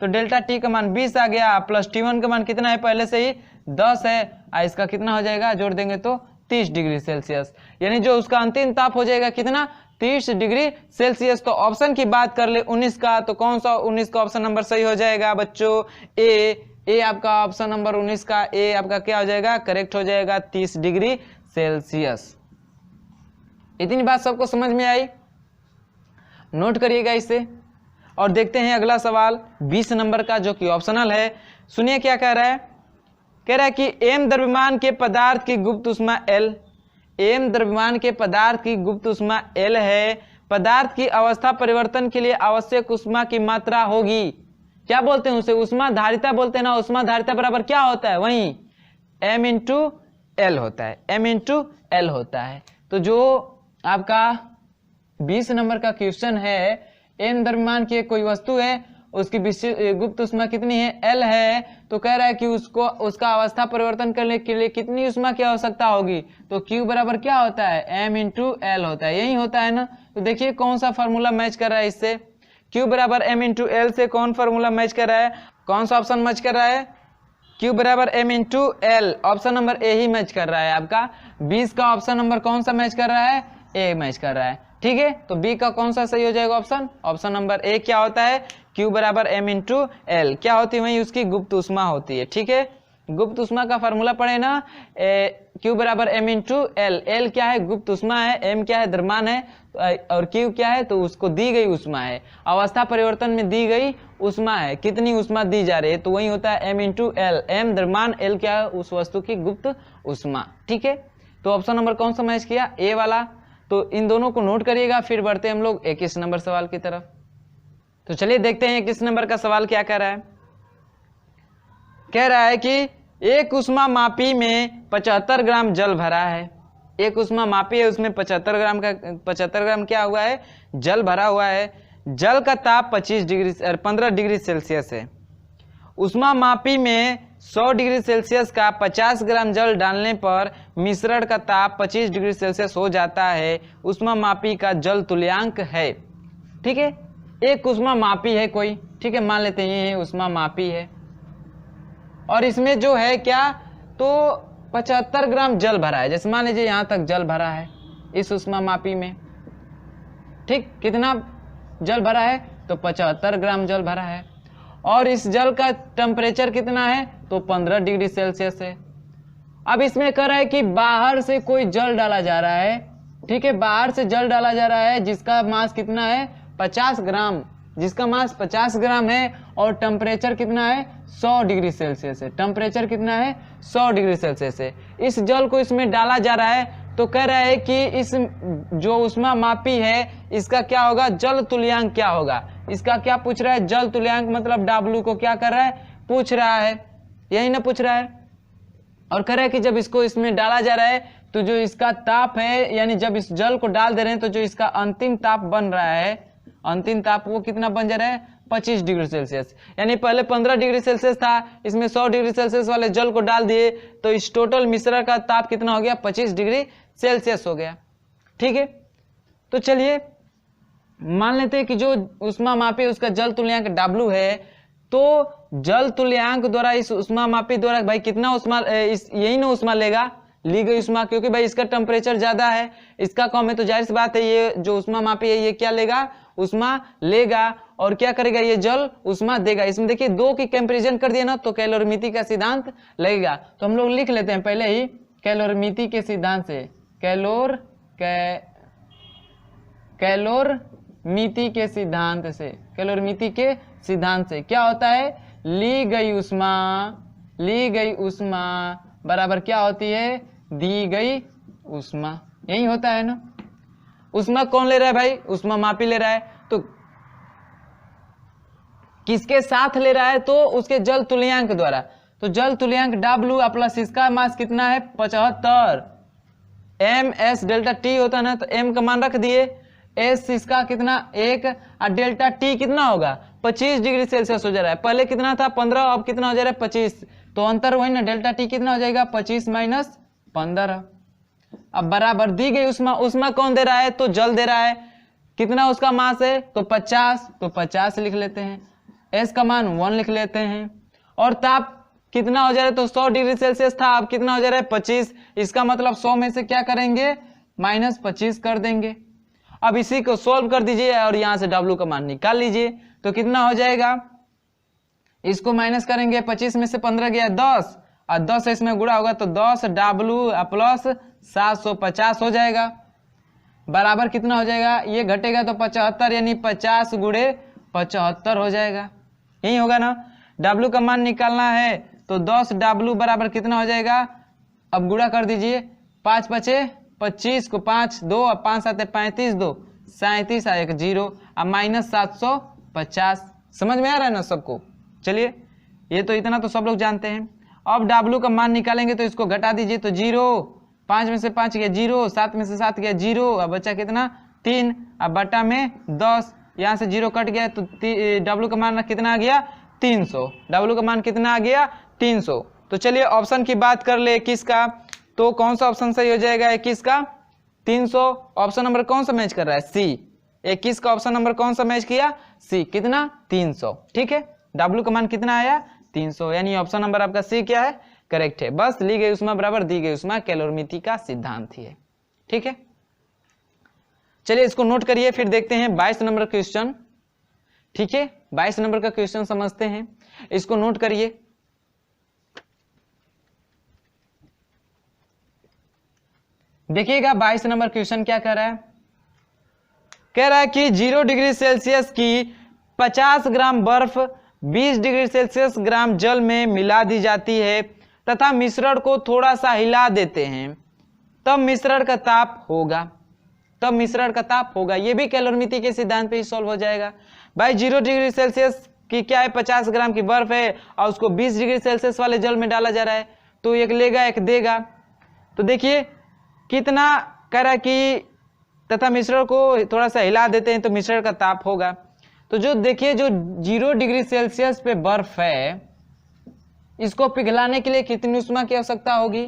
तो डेल्टा T का मान 20 आ गया, प्लस T1 का मान कितना है पहले से ही 10 है, इसका कितना हो जाएगा, जोड़ देंगे तो 30 डिग्री सेल्सियस, यानी जो उसका अंतिम ताप हो जाएगा कितना 30 डिग्री सेल्सियस। तो ऑप्शन की बात कर ले 19 का, तो कौन सा 19 का ऑप्शन नंबर सही हो जाएगा बच्चों, ए आपका ऑप्शन नंबर 19 का ए आपका क्या हो जाएगा, करेक्ट हो जाएगा 30 डिग्री सेल्सियस। इतनी बात सबको समझ में आई, नोट करिएगा इसे। और देखते हैं अगला सवाल 20 नंबर का जो कि ऑप्शनल है। सुनिए क्या कह रहा है, कह रहा है कि m द्रव्यमान के पदार्थ की गुप्त ऊष्मा L, m द्रव्यमान के पदार्थ की गुप्त ऊष्मा L है, पदार्थ की अवस्था परिवर्तन के लिए आवश्यक ऊष्मा की मात्रा होगी, क्या बोलते हैं उसे, ऊष्मा धारिता बोलते हैं ना, ऊष्मा धारिता बराबर क्या होता है, वही m इंटू एल होता है, m इंटू एल होता है। तो जो आपका 20 नंबर का क्वेश्चन है, m द्रव्यमान की कोई वस्तु है, उसकी गुप्त ऊष्मा कितनी है, L है, तो कह रहा है कि उसका अवस्था परिवर्तन करने के लिए कितनी ऊष्मा की आवश्यकता होगी, तो Q बराबर क्या होता है, m इंटू एल होता है, यही होता है ना। तो देखिए कौन सा फार्मूला मैच कर रहा है इससे, Q बराबर m इंटू एल से कौन फार्मूला मैच कर रहा है, कौन सा ऑप्शन मैच कर रहा है, Q बराबर m into L, option number A ही मैच कर रहा है आपका। 20 का ऑप्शन नंबर कौन सा मैच कर रहा है, ए मैच कर रहा है, ठीक है। तो बी का कौन सा सही हो जाएगा ऑप्शन, ऑप्शन नंबर ए क्या होता है, Q बराबर m इंटू एल, क्या होती है वही उसकी गुप्त ऊष्मा होती है, ठीक है। गुप्त उष्मा का फार्मूला पढ़े ना, Q बराबर m इंटू एल। एल क्या है? गुप्त उष्मा है, m क्या है? द्रव्यमान है, और Q क्या है? तो उसको दी गई उष्मा है, अवस्था परिवर्तन में दी गई उष्मा है, कितनी उष्मा दी जा रही है, तो वही होता है m इंटू एल। m द्रव्यमान, l क्या है? उस वस्तु की गुप्त उष्मा। ठीक है, तो ऑप्शन नंबर कौन सा मैच किया? ए वाला। तो इन दोनों को नोट करिएगा, फिर बढ़ते हैं हम लोग 21 नंबर सवाल की तरफ। तो चलिए देखते हैं 21 नंबर का सवाल क्या कह रहा है। कह रहा है कि एक उष्मा मापी में 75 ग्राम जल भरा है। एक उष्मा मापी है, उसमें 75 ग्राम क्या हुआ है? जल भरा हुआ है। जल का ताप 15 डिग्री सेल्सियस है। उष्मा मापी में 100 डिग्री सेल्सियस का 50 ग्राम जल डालने पर मिश्रण का ताप 25 डिग्री सेल्सियस हो जाता है। उष्मा मापी का जल तुल्यांक है। ठीक है, एक उष्मा मापी है कोई, ठीक है, मान लेते हैं ये उष्मा मापी है, और इसमें जो है क्या, तो 75 ग्राम जल भरा है। जैसे मान लीजिए यहाँ तक जल भरा है इस उष्मा मापी में। ठीक, कितना जल भरा है? तो 75 ग्राम जल भरा है, और इस जल का टेम्परेचर कितना है? तो 15 डिग्री सेल्सियस है। अब इसमें कह रहा है कि बाहर से कोई जल डाला जा रहा है। ठीक है, बाहर से जल डाला जा रहा है जिसका मास कितना है? 50 ग्राम, जिसका मास 50 ग्राम है, और टेम्परेचर कितना है? 100 डिग्री सेल्सियस है। टेम्परेचर कितना है? 100 डिग्री सेल्सियस है। इस जल को इसमें डाला जा रहा है, तो कह रहा है कि इस जो उष्मा मापी है इसका क्या होगा? जल तुल्यांक क्या होगा? इसका क्या पूछ रहा है? जल तुल्यांक, मतलब W को क्या कर रहा है? पूछ रहा है, यही ना पूछ रहा है। और कह रहा है कि जब इसको इसमें डाला जा रहा है तो जो इसका ताप है, यानी जब इस जल को डाल दे रहे हैं तो जो इसका अंतिम ताप बन रहा है, अंतिम ताप वो कितना बन जा रहा है? 25 डिग्री सेल्सियस। यानी पहले 15 डिग्री सेल्सियस था, इसमें 100 डिग्री सेल्सियस वाले जल को डाल दिए तो इस टोटल मिश्रण का ताप कितना हो गया? 25 डिग्री सेल्सियस हो गया। ठीक है, तो चलिए मान लेते हैं कि जो उष्मा मापी उसका जल तुल्यांक W है, तो जल तुल्यांक द्वारा इस उष्मा मापी द्वारा भाई कितना उष्मा, यही ना उष्मा लेगा, ली गई उष्मा, क्योंकि भाई इसका टेम्परेचर ज्यादा है, इसका कम है, तो जाहिर सी बात है ये जो उष्मा मापी है ये क्या लेगा? उष्मा लेगा, और क्या करेगा? ये जल उष्मा देगा। इसमें देखिए दो की कंपैरिजन कर दिया ना, तो कैलोरीमिति का सिद्धांत लगेगा। तो हम लोग लिख लेते हैं पहले ही कैलोरीमिति के सिद्धांत से, कैलोरीमिति के सिद्धांत से, कैलोरीमिति के सिद्धांत से क्या होता है? ली गई उष्मा बराबर क्या होती है? दी गई उष्मा, यही होता है ना। उष्मा कौन ले रहा है भाई? उष्मा मापी ले रहा है, तो किसके साथ ले रहा है? तो उसके जल तुल्यांक द्वारा। तो जल तुल्यांक W प्लस इसका मास कितना है? 75। ms डेल्टा T होता है ना, तो m का मान रख दिए, s इसका कितना? 1, और डेल्टा T कितना होगा? 25 डिग्री सेल्सियस हो जा रहा है। पहले कितना था? 15, अब कितना हो जा रहा है? 25। तो अंतर वही ना, डेल्टा T कितना हो जाएगा? 25 माइनस 15। अब बराबर दी गई उष्मा, उष्मा कौन दे रहा है? तो जल दे रहा है। कितना उसका मास है? तो 50, तो 50 लिख लेते हैं, s का मान 1 लिख लेते हैं, और ताप कितना हो जा रहा है? तो 100 डिग्री सेल्सियस था, अब कितना हो जा रहा है? 25। इसका मतलब 100 में से क्या करेंगे? माइनस 25 कर देंगे। अब इसी को सोल्व कर दीजिए और यहां से W का मान निकाल लीजिए, तो कितना हो जाएगा? इसको माइनस करेंगे, 25 में से 15 गया 10, और 10 इसमें गुणा होगा तो 10 W प्लस 750 हो जाएगा। बराबर कितना हो जाएगा? ये घटेगा तो 75, यानी 50 गुणे 75 हो जाएगा, यही होगा ना। W का मान निकालना है तो 10 W बराबर कितना हो जाएगा? अब गुणा कर दीजिए, 5 5 25 को 5 2 और 5 7 35 2 37 आएगा 0, अब माइनस 750। समझ में आ रहा है ना सबको? चलिए ये तो इतना तो सब लोग जानते हैं। अब W का मान निकालेंगे तो इसको घटा दीजिए, तो 0, 5 में से 5 गया 0, 7 में से 7 गया 0, अब बचा कितना? 3, अब बटा में 10, यहाँ से 0 कट गया तो W का मान कितना आ गया? 300। W का मान कितना आ गया? 300। तो चलिए ऑप्शन की बात कर ले 21 का, तो कौन सा ऑप्शन सही हो जाएगा? 21 का 300। ऑप्शन नंबर कौन सा मैच कर रहा है? सी। 21 का ऑप्शन नंबर कौन सा मैच किया? सी। कितना? 300। ठीक है, W का मान कितना आया? 300, यानी ऑप्शन नंबर आपका सी क्या है? करेक्ट है। बस ली गई उष्मा बराबर दी गई उष्मा, कैलोरीमिति का सिद्धांत ही है। ठीक है, चलिए इसको नोट करिए, फिर देखते हैं 22 नंबर क्वेश्चन। ठीक है, 22 नंबर का क्वेश्चन समझते हैं, इसको नोट करिए। देखिएगा 22 नंबर क्वेश्चन क्या कह रहा है, कह रहा है कि 0 डिग्री सेल्सियस की 50 ग्राम बर्फ 20 डिग्री सेल्सियस ग्राम जल में मिला दी जाती है तथा मिश्रण को थोड़ा सा हिला देते हैं, तब मिश्रण का ताप होगा। तब मिश्रण का ताप होगा। ये भी कैलोरीमिति के सिद्धांत पे ही सॉल्व हो जाएगा। भाई 0 डिग्री सेल्सियस की क्या है, 50 ग्राम की बर्फ है और उसको 20 डिग्री सेल्सियस वाले जल में डाला जा रहा है, तो एक लेगा एक देगा। तो देखिए कितना कह रहा है कि तथा मिश्रण को थोड़ा सा हिला देते हैं तो मिश्रण का ताप होगा। तो जो देखिए जो 0 डिग्री सेल्सियस पे बर्फ है, इसको पिघलाने के लिए कितनी उष्मा की आवश्यकता होगी,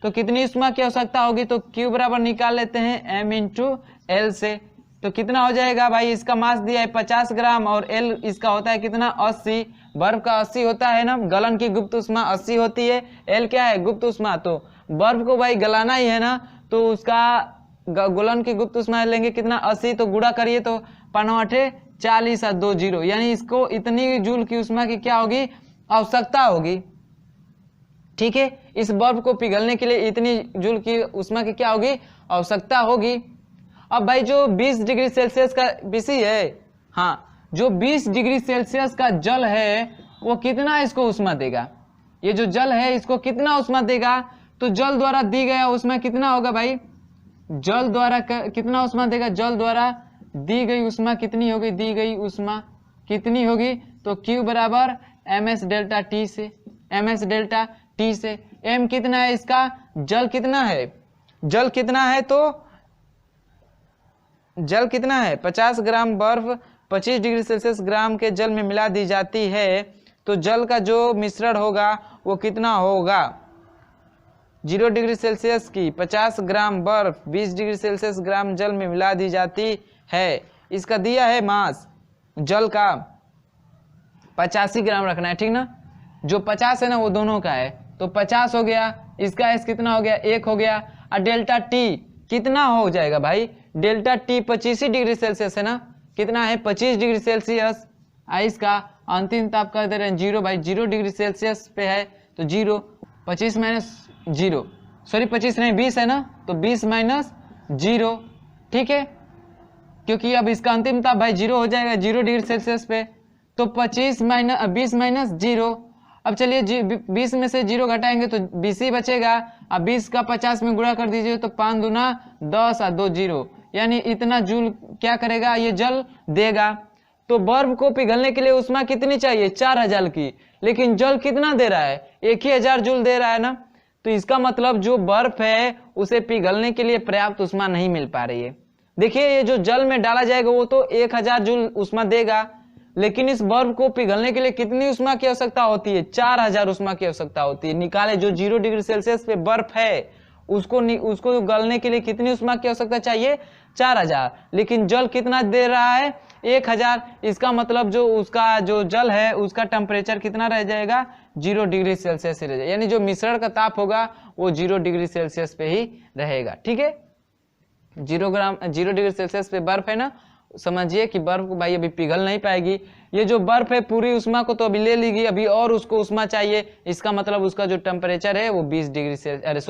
तो कितनी उष्मा की आवश्यकता होगी, तो Q बराबर निकाल लेते हैं m इंटू एल से। तो कितना हो जाएगा भाई, इसका मास दिया है 50 ग्राम और L इसका होता है कितना 80, बर्फ का 80 होता है ना, गलन की गुप्त उष्मा 80 होती है, L क्या है गुप्त उष्मा, तो बर्फ को भाई गलाना ही है ना, तो उसका गलन की गुप्त उष्मा लेंगे कितना 80, तो गुणा करिए तो 5 40 और 2 0, यानी इसको इतनी जूल की उष्मा की क्या होगी आवश्यकता होगी। ठीक है, इस बर्फ को पिघलने के लिए इतनी जूल की उष्मा की क्या होगी आवश्यकता होगी। अब भाई जो 20 डिग्री सेल्सियस का बीसी है, हाँ जो 20 डिग्री सेल्सियस का जल है वो कितना इसको उष्मा देगा, ये जो जल है इसको कितना उष्मा देगा, तो जल द्वारा दी गया उष्मा कितना होगा भाई, जल द्वारा कितना उष्मा देगा, जल द्वारा दी गई उष्मा कितनी होगी, दी गई उष्मा कितनी होगी, तो Q बराबर ms डेल्टा T से, ms डेल्टा T से। m कितना है इसका, जल कितना है, जल कितना है, तो जल कितना है 50 ग्राम बर्फ 25 डिग्री सेल्सियस ग्राम के जल में मिला दी जाती है, तो जल का जो मिश्रण होगा वो कितना होगा, 0 डिग्री सेल्सियस की 50 ग्राम बर्फ 20 डिग्री सेल्सियस ग्राम जल में मिला दी जाती है, इसका दिया है मास जल का 85 ग्राम रखना है, ठीक ना, जो 50 है ना वो दोनों का है, तो 50 हो गया, इसका एस कितना हो गया 1 हो गया, और डेल्टा टी कितना हो जाएगा भाई, डेल्टा टी 25 डिग्री सेल्सियस है ना, कितना है 25 डिग्री सेल्सियस, इसका अंतिम ताप कर दे रहे हैं 0 भाई, 0 डिग्री सेल्सियस पे है तो 0, 25 माइनस 0, सॉरी 25 नहीं 20 है ना, तो 20 माइनस 0, ठीक है, क्योंकि अब इसका अंतिम ताप भाई 0 हो जाएगा 0 डिग्री सेल्सियस पे, तो 20 माइनस 0। अब चलिए 20 में से 0 घटाएंगे तो 20 ही बचेगा, अब 20 का 50 में गुणा कर दीजिए तो 5 दूना 10 और 2 0, यानी इतना जूल क्या करेगा ये जल देगा। तो बर्फ को पिघलने के लिए उष्मा कितनी चाहिए 4000 की, लेकिन जल कितना दे रहा है 1000 जूल दे रहा है ना, तो इसका मतलब जो बर्फ है उसे पिघलने के लिए पर्याप्त उष्मा नहीं मिल पा रही है। देखिए ये जो जल में डाला जाएगा वो तो 1000 जूल उष्मा देगा, लेकिन इस बर्फ को पिघलने के लिए कितनी उष्मा की आवश्यकता होती है 4000 उष्मा की आवश्यकता होती है। निकाले जो 0 डिग्री सेल्सियस पे बर्फ है उसको गलने के लिए कितनी उष्मा की आवश्यकता चाहिए 4000, लेकिन जल कितना दे रहा है 1000, इसका मतलब जो उसका जो जल है उसका टेम्परेचर कितना रह जाएगा 0 डिग्री सेल्सियस ही रह जाएगा, यानी जो मिश्रण का ताप होगा वो 0 डिग्री सेल्सियस पे ही रहेगा। ठीक है, 0 डिग्री सेल्सियस पे बर्फ है ना, समझिए कि बर्फ को भाई अभी पिघल नहीं पाएगी, ये जो बर्फ है पूरी उष्मा को तो अभी ले लेगी, अभी और उसको उष्मा चाहिए, इसका मतलब उसका जो टेम्परेचर है वो 20 डिग्री सेल्सियस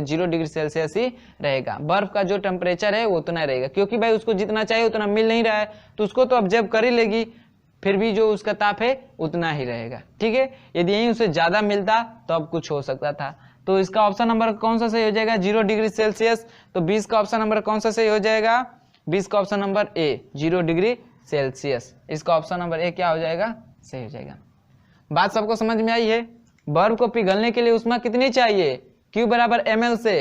0 डिग्री सेल्सियस ही रहेगा। बर्फ का जो टेम्परेचर है वो उतना रहेगा, क्योंकि भाई उसको जितना चाहिए उतना मिल नहीं रहा है, तो उसको तो ऑब्जर्व कर ही लेगी, फिर भी जो उसका ताप है उतना ही रहेगा। ठीक है, यदि यही उसे ज्यादा मिलता तो अब कुछ हो सकता था। तो इसका ऑप्शन नंबर कौन सा सही हो जाएगा 0 डिग्री सेल्सियस, तो 20 का ऑप्शन नंबर कौन सा सही हो जाएगा 20 का ऑप्शन नंबर ए 0 डिग्री सेल्सियस, इसका ऑप्शन नंबर ए क्या हो जाएगा सही हो जाएगा। बात सबको समझ में आई है। बर्फ को पिघलने के लिए उष्मा कितनी चाहिए Q बराबर ml से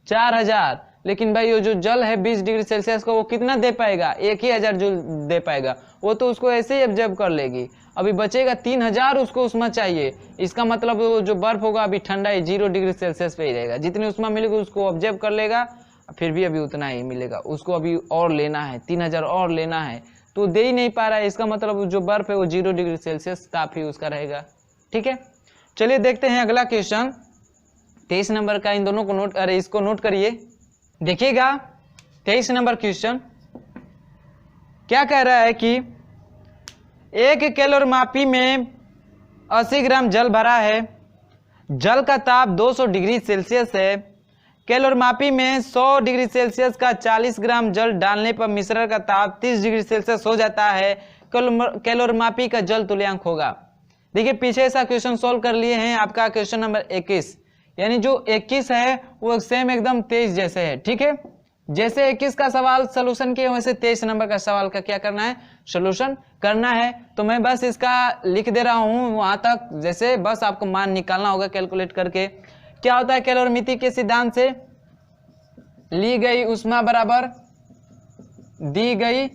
4000, लेकिन भाई ये जो जल है 20 डिग्री सेल्सियस को वो कितना दे पाएगा 1000 जूल दे पाएगा, वो तो उसको ऐसे ही ऑब्जर्व कर लेगी, अभी बचेगा 3000 उसको उष्मा चाहिए, इसका मतलब जो बर्फ होगा अभी ठंडा ही 0 डिग्री सेल्सियस पे ही रहेगा, जितनी उष्मा मिलेगी उसको ऑब्जर्व कर लेगा, फिर भी अभी उतना ही मिलेगा, उसको अभी और लेना है 3000 और लेना है, तो दे ही नहीं पा रहा है, इसका मतलब जो बर्फ है वो 0 डिग्री सेल्सियस ताप ही उसका रहेगा। ठीक है, चलिए देखते हैं अगला क्वेश्चन 23 नंबर का, इन दोनों को नोट अरे इसको नोट करिए, देखिएगा 23 नंबर क्वेश्चन क्या कह रहा है कि 1 कैलोरीमापी में 80 ग्राम जल भरा है, जल का ताप 200 डिग्री सेल्सियस है, कैलोरीमापी में 100 डिग्री सेल्सियस का 40 ग्राम जल डालने पर मिश्रण का ताप 30 डिग्री सेल्सियस हो जाता है। कैलोरीमापी का जल तुल्यांक होगा। देखिए पीछे ऐसा क्वेश्चन सोल्व कर लिए हैं, आपका क्वेश्चन नंबर 21, यानी जो 21 है वो सेम एकदम 23 जैसे है। ठीक है, जैसे 21 का सवाल सोल्यूशन किए वैसे 23 नंबर का सवाल का क्या करना है, सोल्यूशन करना है। तो मैं बस इसका लिख दे रहा हूं वहां तक, जैसे बस आपको मान निकालना होगा कैलकुलेट करके। क्या होता है, कैलोरीमिति के सिद्धांत से ली गई ऊष्मा बराबर दी गई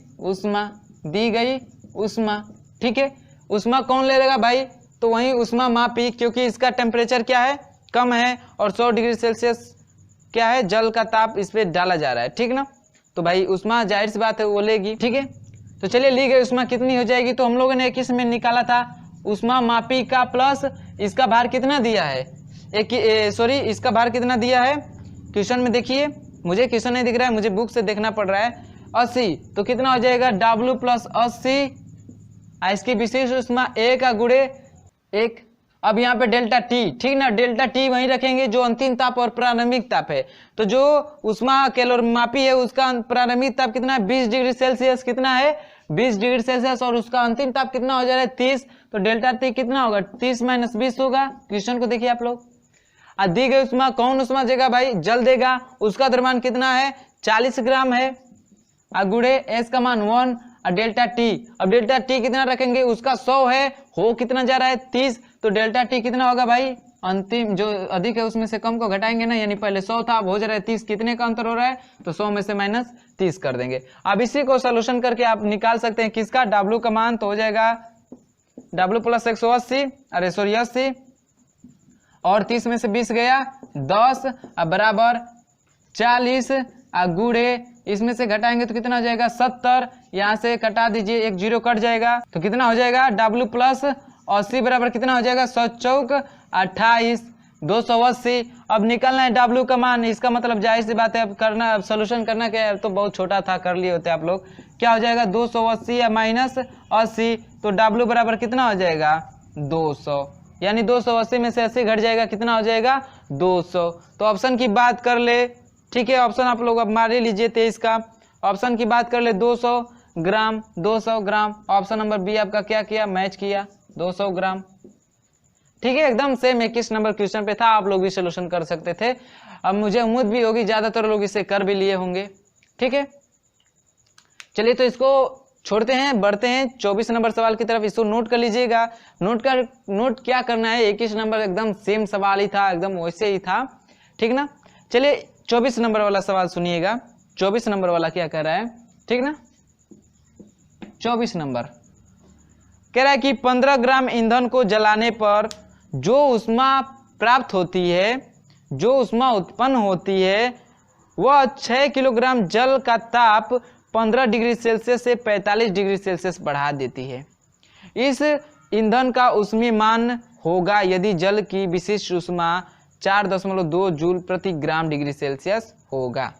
ऊष्मा। ठीक है, ऊष्मा कौन ले लेगा भाई, तो वही ऊष्मा मापी, क्योंकि इसका टेम्परेचर क्या है, कम है, और 100 डिग्री सेल्सियस क्या है, जल का ताप इस पे डाला जा रहा है। ठीक ना, तो भाई ऊष्मा जाहिर सी बात है वो लेगी। ठीक है, तो चलिए ली गई ऊष्मा कितनी हो जाएगी, तो हम लोगों ने 21 में निकाला था ऊष्मा मापी का प्लस इसका भार कितना दिया है, इसका भार कितना दिया है क्वेश्चन में। देखिए मुझे क्वेश्चन नहीं दिख रहा है, मुझे बुक से देखना पड़ रहा है। 80 तो कितना हो जाएगा, W प्लस 80, इसकी विशिष्ट ऊष्मा 1 का गुणे 1। अब यहाँ पे डेल्टा टी, ठीक ना, डेल्टा टी वहीं रखेंगे जो अंतिम ताप और प्रारंभिक ताप है। तो जो ऊष्मा कैलोरीमापी है उसका प्रारंभिक ताप कितना है, 20 डिग्री सेल्सियस, कितना है 20 डिग्री सेल्सियस, और उसका अंतिम ताप कितना हो जा रहा है 30। तो डेल्टा टी कितना होगा, 30 माइनस 20 होगा। क्वेश्चन को देखिए आप लोग, दी गई ऊष्मा कौन ऊष्मा देगा भाई, जल देगा, उसका द्रव्यमान कितना है 40 ग्राम है, गुणे एस का मान 1, और डेल्टा टी, अब डेल्टा टी कितना रखेंगे, उसका 100 है, हो कितना जा रहा है 30, तो डेल्टा टी कितना होगा भाई, अंतिम जो अधिक है उसमें से कम को घटाएंगे ना, यानी पहले 100 था अब हो जा रहा है 30, कितने का अंतर हो रहा है, तो 100 में से माइनस 30 कर देंगे। अब इसी को सोल्यूशन करके आप निकाल सकते हैं किसका, W का मान, तो हो जाएगा W प्लस 180, अरे सॉरी 80, और 30 में से 20 गया 10, अब बराबर 40, गुणे इसमें से घटाएंगे तो कितना हो जाएगा 70, यहाँ से कटा दीजिए, एक जीरो कट जाएगा, तो कितना हो जाएगा W प्लस 80 बराबर कितना हो जाएगा 100 चौक 28, 280। अब निकलना है W का मान, इसका मतलब जाहिर सी बात है अब करना, अब सोल्यूशन करना क्या है, तो बहुत छोटा था, कर लिए होते आप लोग। क्या हो जाएगा 280 या माइनस 80, तो W बराबर कितना हो जाएगा 200, यानी 280 में से 80 घट जाएगा, कितना हो जाएगा 200। तो ऑप्शन की बात कर ले, ठीक है, ऑप्शन आप लोग अब मार लीजिए 23 का, ऑप्शन की बात कर ले 200 ग्राम, 200 ग्राम, ऑप्शन नंबर बी आपका क्या किया, मैच किया 200 ग्राम। ठीक है, एकदम सेम 21 नंबर क्वेश्चन पे था, आप लोग भी सोल्यूशन कर सकते थे। अब मुझे उम्मीद भी होगी ज्यादातर लोग इसे कर भी लिए होंगे। ठीक है, चलिए तो इसको छोड़ते हैं, बढ़ते हैं 24 नंबर सवाल की तरफ, इसको नोट कर लीजिएगा। नोट क्या करना है, 21 नंबर एकदम सेम सवाल ही था, एकदम वैसे ही था। ठीक ना, चलिए 24 नंबर वाला सवाल सुनिएगा। 24 नंबर वाला क्या कह रहा है, ठीक ना, 24 नंबर कह रहा है कि 15 ग्राम ईंधन को जलाने पर जो ऊष्मा प्राप्त होती है, जो ऊष्मा उत्पन्न होती है, वह 6 किलोग्राम जल का ताप 15 डिग्री सेल्सियस से 45 डिग्री सेल्सियस बढ़ा देती है। इस ईंधन का ऊष्मीय मान होगा यदि जल की विशिष्ट ऊष्मा 4.2 जूल प्रति ग्राम डिग्री सेल्सियस होगा।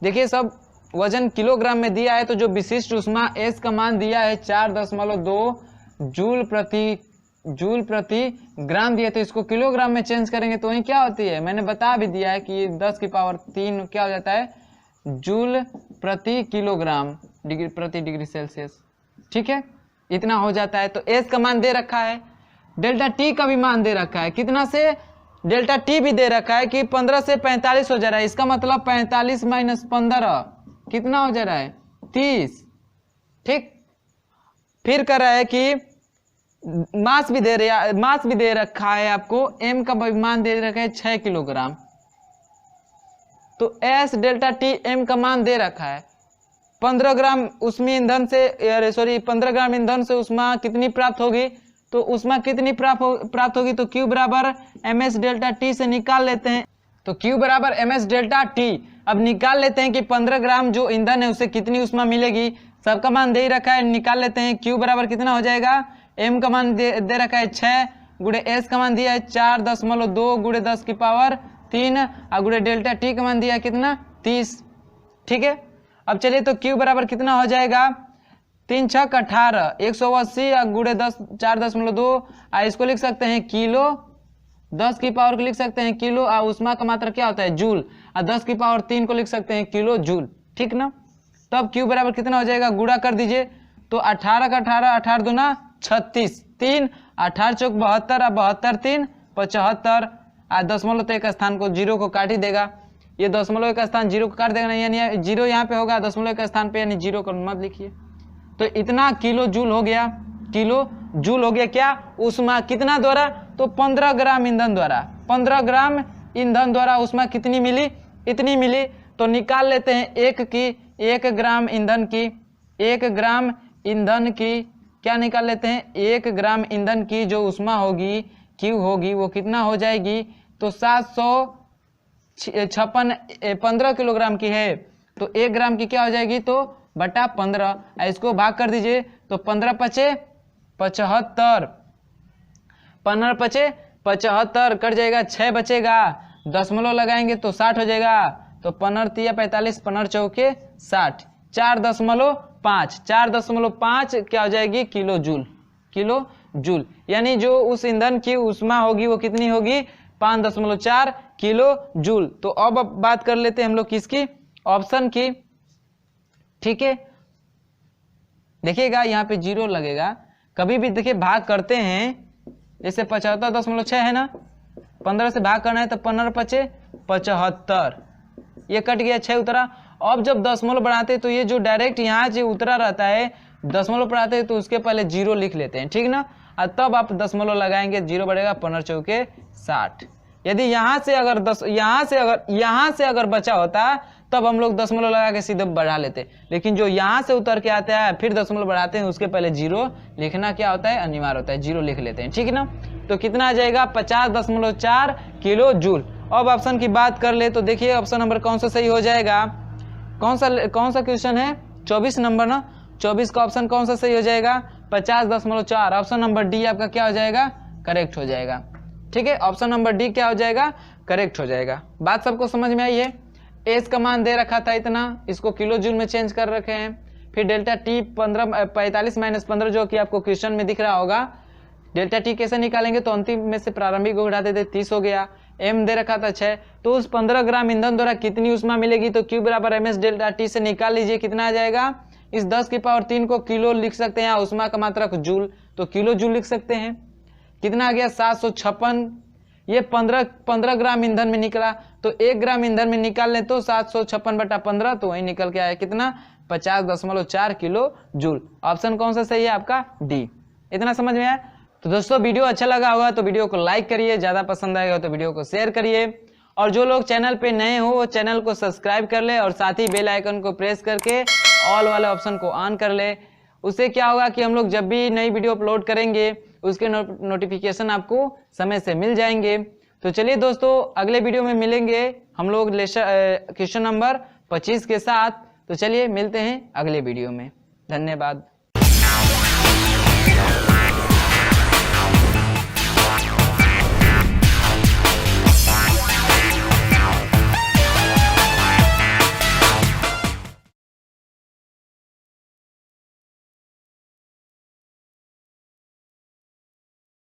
देखिए सब वजन किलोग्राम में दिया है, तो जो विशिष्ट ऊष्मा एस का मान दिया है 4.2 जूल प्रति ग्राम दिया, तो इसको किलोग्राम में चेंज करेंगे तो वही क्या होती है, मैंने बता भी दिया है कि 10 की पावर 3 क्या हो जाता है, जूल प्रति किलोग्राम प्रति डिग्री सेल्सियस। ठीक है, इतना हो जाता है। तो एस का मान दे रखा है, डेल्टा टी का भी मान दे रखा है, कितना से, डेल्टा टी भी दे रखा है कि 15 से 45 हो जा रहा है, इसका मतलब 45 माइनस 15 कितना हो जा रहा है 30। ठीक, फिर कर रहा है कि मास भी दे रखा है आपको, एम का मान दे रखा है 6 किलोग्राम, तो एस डेल्टा टी एम का मान दे रखा है। 15 ग्राम ऊष्मीय ईंधन से, 15 ग्राम ईंधन से ऊष्मा कितनी प्राप्त होगी, तो ऊष्मा कितनी प्राप्त होगी, तो Q बराबर ms डेल्टा टी से निकाल लेते हैं, तो Q बराबर ms डेल्टा टी। अब निकाल लेते हैं कि 15 ग्राम जो ईंधन है उसे कितनी ऊष्मा मिलेगी, सबका मान दे ही रखा है, निकाल लेते हैं। Q बराबर कितना हो जाएगा, m का मान दे रखा है 6, गुणे s का मान दिया है 4.2 गुणे 10 की पावर 3, और गुणे डेल्टा टी का मान दिया है कितना 30। ठीक है, अब चलिए तो Q बराबर कितना हो जाएगा, 3 6 18, 180 गुणे 10 4.2, इसको लिख सकते हैं किलो 10 की पावर को लिख सकते हैं किलो, और ऊष्मा का मात्रा क्या होता है जूल, और 10 की पावर 3 को लिख सकते हैं किलो जूल, ठीक ना। तो अब Q बराबर कितना हो जाएगा, गुणा कर दीजिए, तो 18 का 18, 18 दूना 36, 3 18 चौक 72, और 72 3 75, और दशमलव तो एक स्थान को जीरो को काट ही देगा, ये दशमलव एक स्थान जीरो को काट देगा नहीं, यानी जीरो यहाँ पे होगा, दशमलव एक स्थान पे, यानी जीरो को मत लिखिए। तो इतना किलो जूल हो गया, किलो जूल हो गया क्या, ऊष्मा कितना द्वारा, तो 15 ग्राम ईंधन द्वारा, 15 ग्राम ईंधन द्वारा ऊष्मा कितनी मिली, इतनी मिली। तो निकाल लेते हैं 1 ग्राम ईंधन की, 1 ग्राम ईंधन की क्या निकाल लेते हैं, 1 ग्राम ईंधन की जो ऊष्मा होगी क्यू होगी वो कितना हो जाएगी, तो 756 15 किलोग्राम की है, तो 1 ग्राम की क्या हो जाएगी, तो बटा 15, इसको भाग कर दीजिए, तो 15 पचे 75, 15 पचे 75 कट जाएगा, 6 बचेगा, दशमलव लगाएंगे तो 60 हो जाएगा, तो 15 तिया 45, 15 चौके 60, 4.5, 4.5 क्या हो जाएगी, किलो जूल, किलो जूल, यानी जो उस ईंधन की ऊष्मा होगी वो कितनी होगी, 5.4 किलो जूल। तो अब बात कर लेते हैं हम लोग किसकी, ऑप्शन की, ठीक है। देखिएगा यहाँ पे जीरो लगेगा, कभी भी देखिए भाग करते हैं, जैसे 75.6 है ना, 15 से भाग करना है तो 15 पचे 75, ये कट गया, 6 उतरा। अब जब दशमलव बढ़ाते तो ये जो डायरेक्ट यहाँ जो उतरा रहता है, दशमलव बढ़ाते हैं तो उसके पहले जीरो लिख लेते हैं, ठीक ना, और तब आप दशमलव लगाएंगे, जीरो बढ़ेगा, 15 चौके 60। यदि यहाँ से अगर बचा होता तब हम लोग दशमलव लगा के सीधे बढ़ा लेते, लेकिन जो यहाँ से उतर के आता है फिर दशमलव बढ़ाते हैं, उसके पहले जीरो लिखना क्या होता है, अनिवार्य होता है, जीरो लिख लेते हैं, ठीक है ना। तो कितना आ जाएगा, 50.4 किलो जूल। अब ऑप्शन की बात कर ले तो देखिए ऑप्शन नंबर कौन सा सही हो जाएगा, कौन सा क्वेश्चन है, 24 नंबर ना, 24 का ऑप्शन कौन सा सही हो जाएगा, 50.4, ऑप्शन नंबर डी आपका क्या हो जाएगा, करेक्ट हो जाएगा, ठीक है। ऑप्शन नंबर डी क्या हो जाएगा, करेक्ट हो जाएगा। बात सबको समझ में आई है। एस का मान दे रखा था इतना, इसको किलो जूल में चेंज कर रखे हैं, फिर डेल्टा टी 45 - 15 जो कि आपको क्वेश्चन में दिख रहा होगा, डेल्टा टी कैसे निकालेंगे, तो अंतिम में से प्रारंभिक को घटा देते, 30 हो गया, एम दे रखा था 6, तो उस 15 ग्राम ईंधन द्वारा कितनी ऊष्मा मिलेगी, तो क्यू बराबर एमएस डेल्टा टी से निकाल लीजिए, कितना आ जाएगा, इस 10 की पावर 3 को किलो लिख सकते हैं, ऊष्मा का मात्रा को जूल, तो किलो जूल लिख सकते हैं, कितना आ गया 756, ये 15 ग्राम ईंधन में निकला, तो 1 ग्राम ईंधन में निकाल लें तो 756/15, तो वही निकल के आया कितना, 50.4 किलो जूल। ऑप्शन कौन सा सही है आपका, डी। इतना समझ में आया। तो दोस्तों वीडियो अच्छा लगा होगा तो वीडियो को लाइक करिए, ज्यादा पसंद आएगा तो वीडियो को शेयर करिए, और जो लोग चैनल पे नए हो वो चैनल को सब्सक्राइब कर ले, और साथ ही बेल आइकन को प्रेस करके ऑल वाले ऑप्शन को ऑन कर ले। उससे क्या होगा कि हम लोग जब भी नई वीडियो अपलोड करेंगे उसके नोटिफिकेशन आपको समय से मिल जाएंगे। तो चलिए दोस्तों अगले वीडियो में मिलेंगे हम लोग क्वेश्चन नंबर 25 के साथ। तो चलिए मिलते हैं अगले वीडियो में, धन्यवाद।